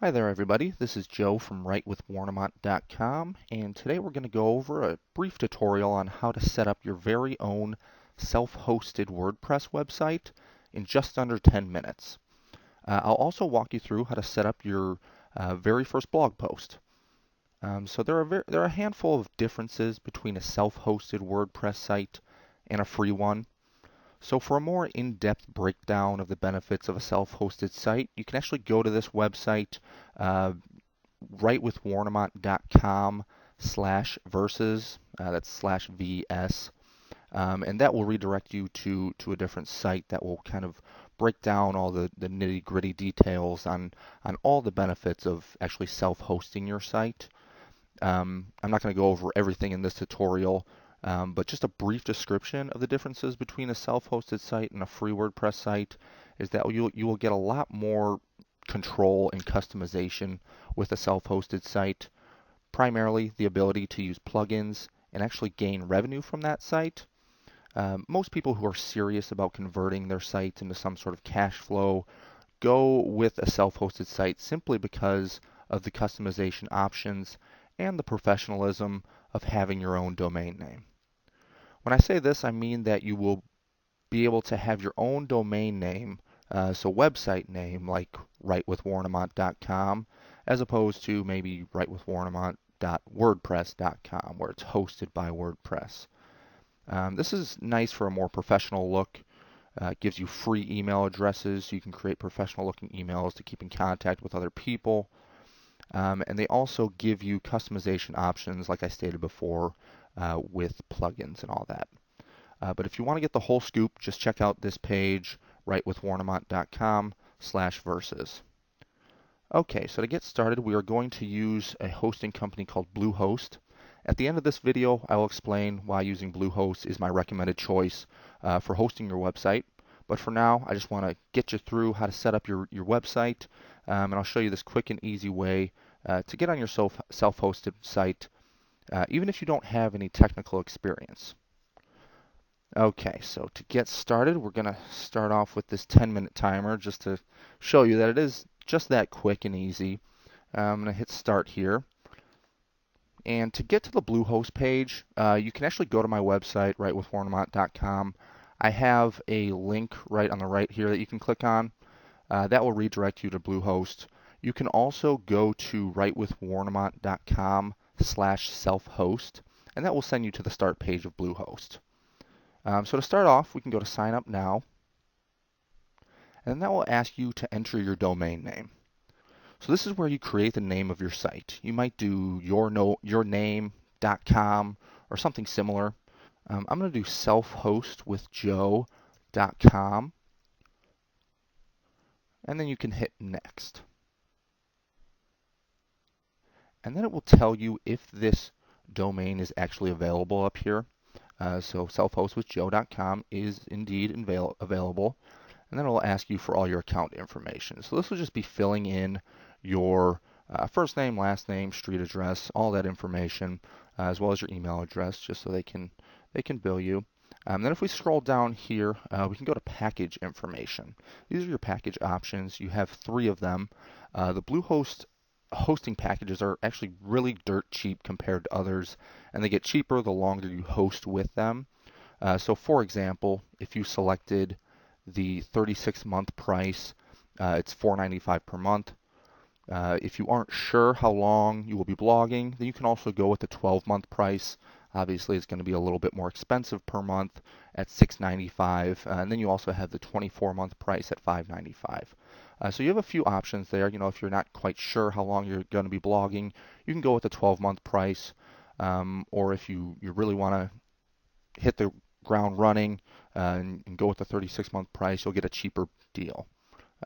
Hi there everybody, this is Joe from writewithwarnemont.com, and today we're going to go over a brief tutorial on how to set up your very own self-hosted WordPress website in just under 10 minutes. I'll also walk you through how to set up your very first blog post. So there are a handful of differences between a self-hosted WordPress site and a free one. So for a more in-depth breakdown of the benefits of a self-hosted site, you can actually go to this website, writewithwarnemont.com/verses, that's /VS, and that will redirect you to a different site that will kind of break down all the nitty-gritty details on all the benefits of actually self-hosting your site. I'm not going to go over everything in this tutorial, but just a brief description of the differences between a self-hosted site and a free WordPress site is that you will get a lot more control and customization with a self-hosted site. Primarily the ability to use plugins and actually gain revenue from that site. Most people who are serious about converting their sites into some sort of cash flow go with a self-hosted site simply because of the customization options and the professionalism of having your own domain name. When I say this, I mean that you will be able to have your own domain name, so website name like writewithwarnemont.com, as opposed to maybe writewithwarnemont.wordpress.com, where it's hosted by WordPress. This is nice for a more professional look. It gives you free email addresses so you can create professional looking emails to keep in contact with other people. And they also give you customization options, like I stated before, with plugins and all that. But if you want to get the whole scoop, just check out this page, writewithwarnemont.com/verses. Okay, so to get started, we are going to use a hosting company called Bluehost. At the end of this video, I will explain why using Bluehost is my recommended choice for hosting your website. But for now, I just want to get you through how to set up your website, and I'll show you this quick and easy way to get on your self-hosted site, even if you don't have any technical experience. Okay, so to get started, we're going to start off with this 10-minute timer just to show you that it is just that quick and easy. I'm going to hit start here. And to get to the Bluehost page, you can actually go to my website, writewithwarnemont.com. I have a link right on the right here that you can click on. That will redirect you to Bluehost. You can also go to writewithwarnemont.com/self-host, and that will send you to the start page of Bluehost. So to start off, we can go to sign up now, and that will ask you to enter your domain name. So this is where you create the name of your site. You might do yourname.com or something similar. I'm going to do selfhostwithjoe.com, and then you can hit next. And then it will tell you if this domain is actually available up here. So selfhostwithjoe.com is indeed available, and then it will ask you for all your account information. So this will just be filling in your first name, last name, street address, all that information, as well as your email address, just so they can bill you. Then if we scroll down here, we can go to package information. These are your package options. You have 3 of them. The Bluehost hosting packages are actually really dirt cheap compared to others, and they get cheaper the longer you host with them. So for example, if you selected the 36-month price, it's $4.95 per month. If you aren't sure how long you will be blogging, then you can also go with the 12-month price. Obviously, it's going to be a little bit more expensive per month at $6.95, and then you also have the 24-month price at $5.95. So you have a few options there. If you're not quite sure how long you're going to be blogging, you can go with the 12-month price, or if you really want to hit the ground running and go with the 36-month price, you'll get a cheaper deal.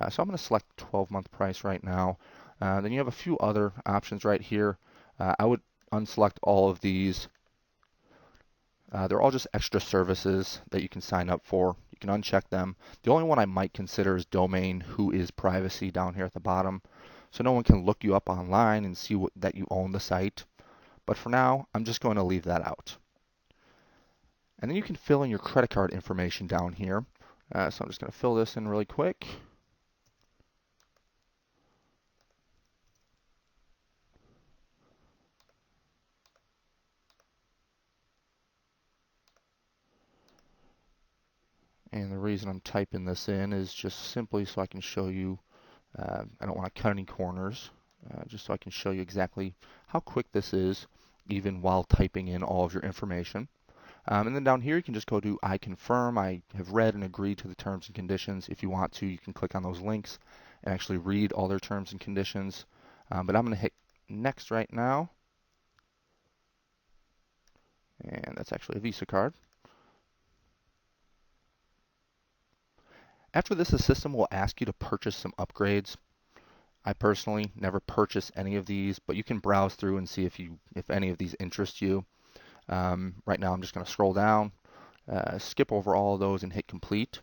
So I'm going to select 12-month price right now. Then you have a few other options right here. I would unselect all of these. They're all just extra services that you can sign up for. You can uncheck them. The only one I might consider is domain who is privacy down here at the bottom. So no one can look you up online and see that you own the site. But for now, I'm just going to leave that out. And then you can fill in your credit card information down here. So I'm just going to fill this in really quick. And the reason I'm typing this in is just simply so I can show you, I don't want to cut any corners, just so I can show you exactly how quick this is, even while typing in all of your information. And then down here, you can just go to I confirm. I have read and agreed to the terms and conditions. If you want to, you can click on those links and actually read all their terms and conditions. But I'm going to hit next right now. And that's actually a Visa card. After this, the system will ask you to purchase some upgrades. I personally never purchase any of these, but you can browse through and see if any of these interest you. Right now, I'm just going to scroll down, skip over all of those, and hit complete.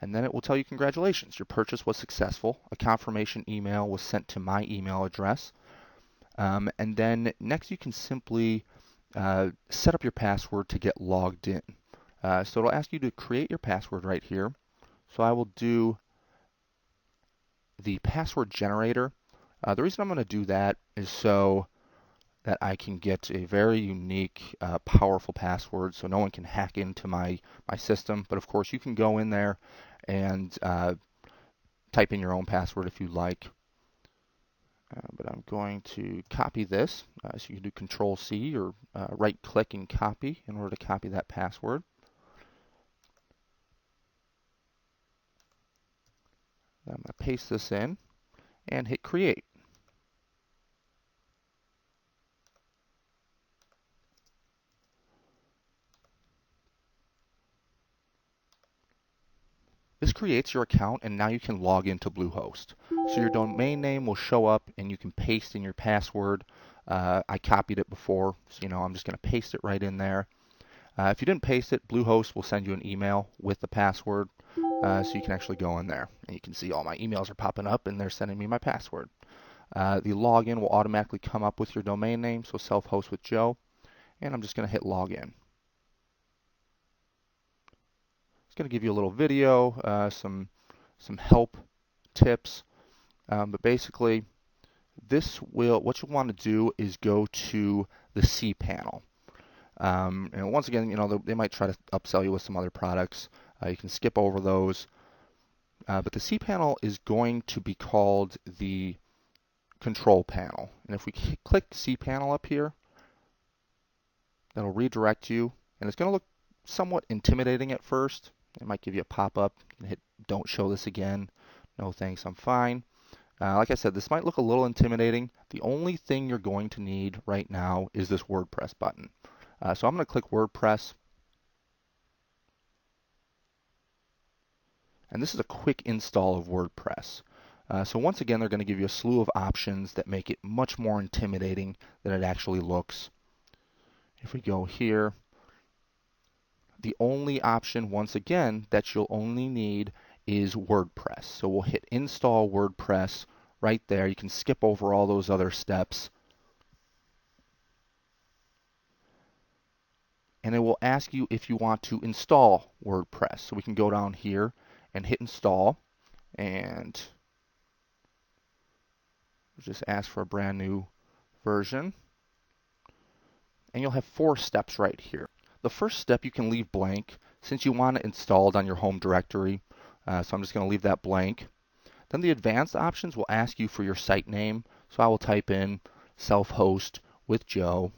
And then it will tell you, congratulations, your purchase was successful. A confirmation email was sent to my email address. And then next, you can simply set up your password to get logged in. So it'll ask you to create your password right here. So I will do the password generator. The reason I'm going to do that is so that I can get a very unique, powerful password so no one can hack into my system. But of course, you can go in there and type in your own password if you like. But I'm going to copy this. So you can do Control C or right click and copy in order to copy that password. I'm going to paste this in and hit create. This creates your account, and now you can log into Bluehost. So your domain name will show up, and you can paste in your password. I copied it before, so I'm just going to paste it right in there. If you didn't paste it, Bluehost will send you an email with the password, so you can actually go in there, and you can see all my emails are popping up, and they're sending me my password. The login will automatically come up with your domain name, so self-host with Joe, and I'm just going to hit login. It's going to give you a little video, some help tips, but basically what you want to do is go to the cPanel. And once again, they might try to upsell you with some other products. You can skip over those. But the cPanel is going to be called the control panel. And if we click cPanel up here, that'll redirect you. And it's going to look somewhat intimidating at first. It might give you a pop-up. You can hit don't show this again. No thanks, I'm fine. Like I said, this might look a little intimidating. The only thing you're going to need right now is this WordPress button. So I'm going to click WordPress. And this is a quick install of WordPress. So once again, they're going to give you a slew of options that make it much more intimidating than it actually looks. If we go here, the only option, once again, that you'll only need is WordPress. So we'll hit install WordPress right there. You can skip over all those other steps. And it will ask you if you want to install WordPress. So we can go down here and hit install, and just ask for a brand new version. And you'll have 4 steps right here. The first step you can leave blank since you want it installed on your home directory. So I'm just going to leave that blank. Then the advanced options will ask you for your site name. So I will type in self-host with Joe.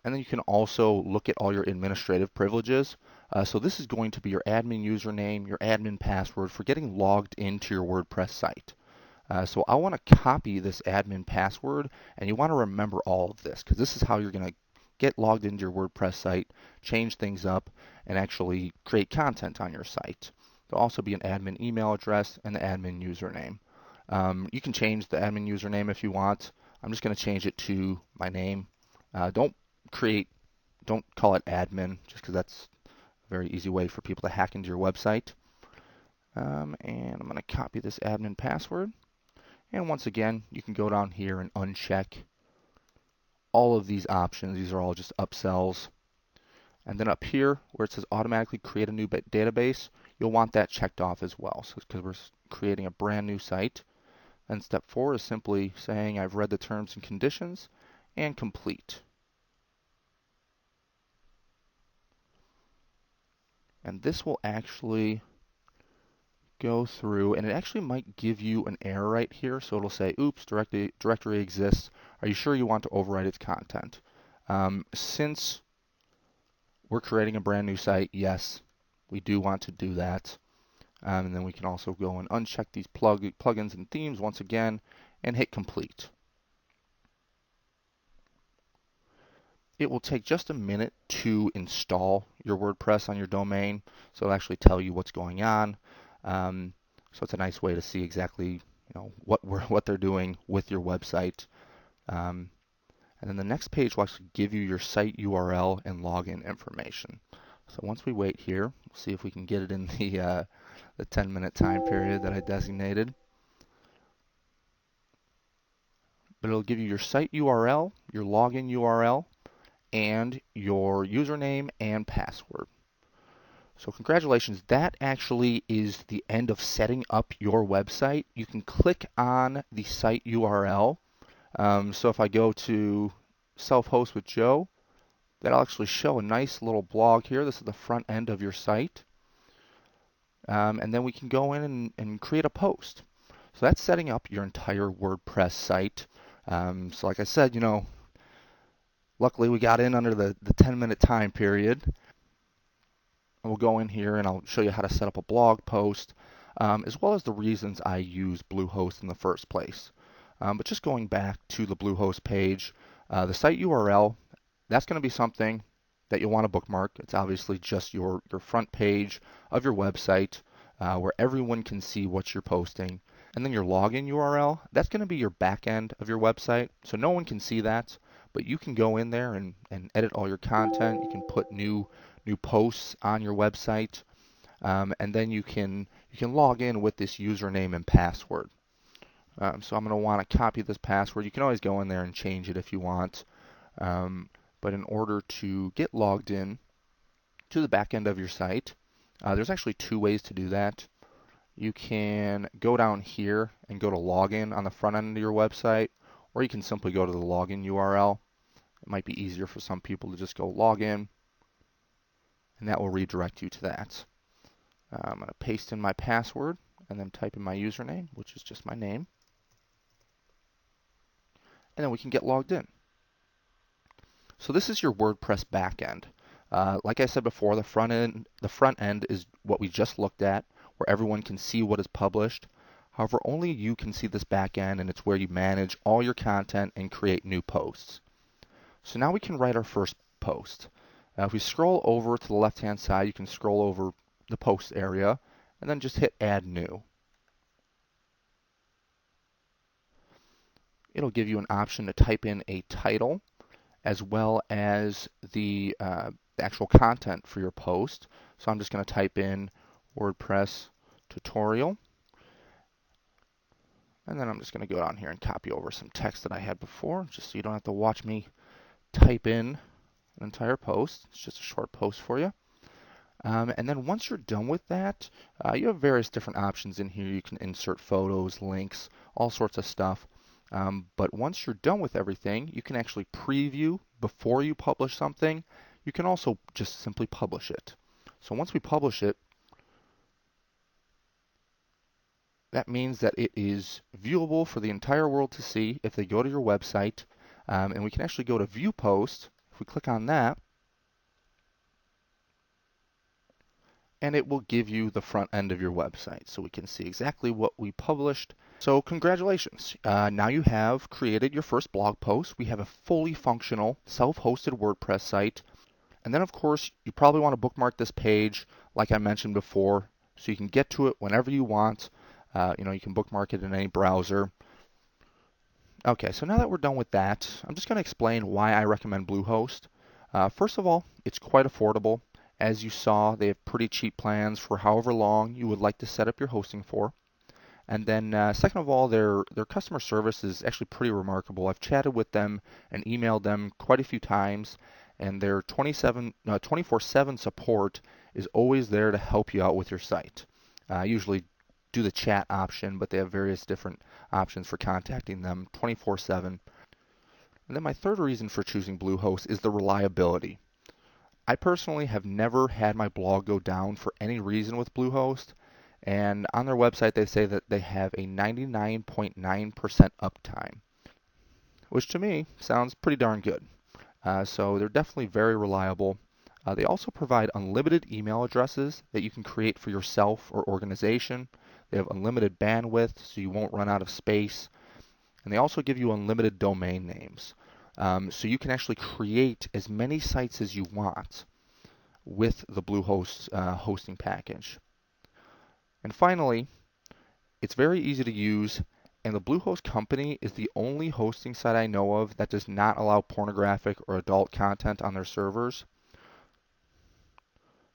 And then you can also look at all your administrative privileges. So this is going to be your admin username, your admin password for getting logged into your WordPress site. So I want to copy this admin password, and you want to remember all of this because this is how you're going to get logged into your WordPress site, change things up, and actually create content on your site. There'll also be an admin email address and the admin username. You can change the admin username if you want. I'm just going to change it to my name. Don't call it admin, just because that's a very easy way for people to hack into your website. And I'm going to copy this admin password. And once again, you can go down here and uncheck all of these options. These are all just upsells. And then up here, where it says automatically create a new database, you'll want that checked off as well. So because we're creating a brand new site. And step 4 is simply saying I've read the terms and conditions and complete. And this will actually go through, and it actually might give you an error right here. So it'll say, oops, directory exists. Are you sure you want to overwrite its content? Since we're creating a brand new site, yes, we do want to do that. And then we can also go and uncheck these plugins and themes once again and hit complete. It will take just a minute to install your WordPress on your domain, so it'll actually tell you what's going on. So it's a nice way to see exactly what they're doing with your website. And then the next page will actually give you your site URL and login information. So once we wait here, we'll see if we can get it in the 10-minute time period that I designated. But it'll give you your site URL, your login URL, and your username and password. So congratulations, that actually is the end of setting up your website. You can click on the site URL. So if I go to Self-Host with Joe, that'll actually show a nice little blog here. This is the front end of your site. And then we can go in and create a post. So that's setting up your entire WordPress site. So like I said, luckily we got in under the 10-minute time period. We'll go in here and I'll show you how to set up a blog post, as well as the reasons I use Bluehost in the first place. But just going back to the Bluehost page, the site URL, that's going to be something that you'll want to bookmark. It's obviously just your front page of your website where everyone can see what you're posting. And then your login URL, that's going to be your back end of your website. So no one can see that, but you can go in there and edit all your content. You can put new posts on your website, and then you can log in with this username and password. So I'm going to want to copy this password. You can always go in there and change it if you want, but in order to get logged in to the back end of your site, there's actually two ways to do that. You can go down here and go to login on the front end of your website, or you can simply go to the login URL. It might be easier for some people to just go login, and that will redirect you to that. I'm going to paste in my password and then type in my username, which is just my name. And then we can get logged in. So this is your WordPress backend. Like I said before, the front end is what we just looked at, where everyone can see what is published. However, only you can see this backend, and it's where you manage all your content and create new posts. So now we can write our first post. If we scroll over to the left-hand side, you can scroll over the post area, and then just hit Add New. It'll give you an option to type in a title, as well as the actual content for your post. So I'm just going to type in WordPress tutorial. And then I'm just going to go down here and copy over some text that I had before, just so you don't have to watch me type in an entire post. It's just a short post for you. And then once you're done with that, you have various different options in here. You can insert photos, links, all sorts of stuff. But once you're done with everything, you can actually preview before you publish something. You can also just simply publish it. So once we publish it, that means that it is viewable for the entire world to see if they go to your website. And we can actually go to View Post. If we click on that, and it will give you the front end of your website. So we can see exactly what we published. So congratulations. Now you have created your first blog post. We have a fully functional self-hosted WordPress site. And then of course, you probably want to bookmark this page like I mentioned before, so you can get to it whenever you want. You can bookmark it in any browser. Okay, so now that we're done with that, I'm just going to explain why I recommend Bluehost. First of all, it's quite affordable. As you saw, they have pretty cheap plans for however long you would like to set up your hosting for. And then second of all, their customer service is actually pretty remarkable. I've chatted with them and emailed them quite a few times, and their 24/7 support is always there to help you out with your site. Usually do the chat option, but they have various different options for contacting them 24/7. And then my third reason for choosing Bluehost is the reliability. I personally have never had my blog go down for any reason with Bluehost, and on their website they say that they have a 99.9% uptime, which to me sounds pretty darn good. So they're definitely very reliable. They also provide unlimited email addresses that you can create for yourself or organization. They have unlimited bandwidth, so you won't run out of space. And they also give you unlimited domain names. So you can actually create as many sites as you want with the Bluehost hosting package. And finally, it's very easy to use, and the Bluehost company is the only hosting site I know of that does not allow pornographic or adult content on their servers.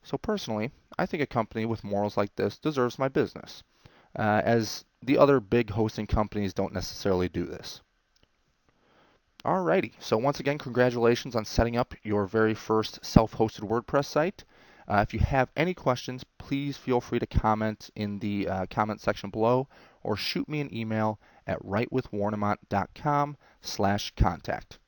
So personally, I think a company with morals like this deserves my business, as the other big hosting companies don't necessarily do this. Alrighty, so once again, congratulations on setting up your very first self-hosted WordPress site. If you have any questions, please feel free to comment in the comment section below or shoot me an email at writewithwarnemont.com/contact.